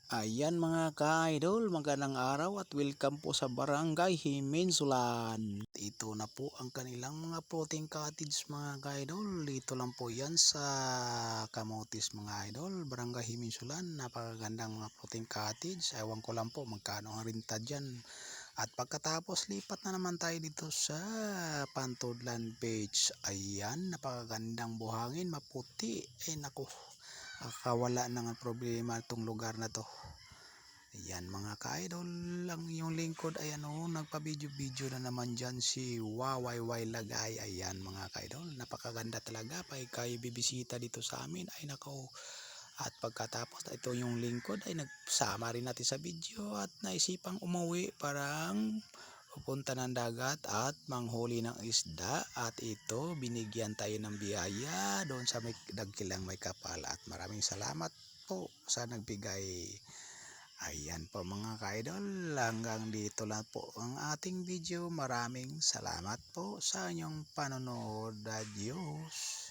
Ayan mga ka-idol, magandang araw at welcome po sa Barangay Himinsulan. Ito na po ang kanilang mga floating cottage mga ka-idol. Dito lang po yan sa Camotes mga idol, Barangay Himinsulan. Napakagandang mga floating cottage. Ewan ko lang po magkano ang renta dyan. At pagkatapos lipat na naman tayo dito sa Pantudlan Beach. Ayan, napakagandang buhangin, maputi. Ay naku, akawala ng problema itong lugar na to. Ayan mga ka-idol, lang yung lingkod ay nagpa-video na naman dyan si Wawayway Lagay. Ayan mga ka-idol, napakaganda talaga pag kayo bibisita dito sa amin ay nako. At pagkatapos ito yung lingkod ay nagsama rin natin sa video at naisipang umuwi parang pupunta ng dagat at manghuli ng isda. At ito binigyan tayo ng biyaya doon sa Dagkilang May Kapal at maraming salamat po sa nagbigay. Ayan po mga ka-idol, hanggang dito lang po ang ating video. Maraming salamat po sa inyong panonood. Adios.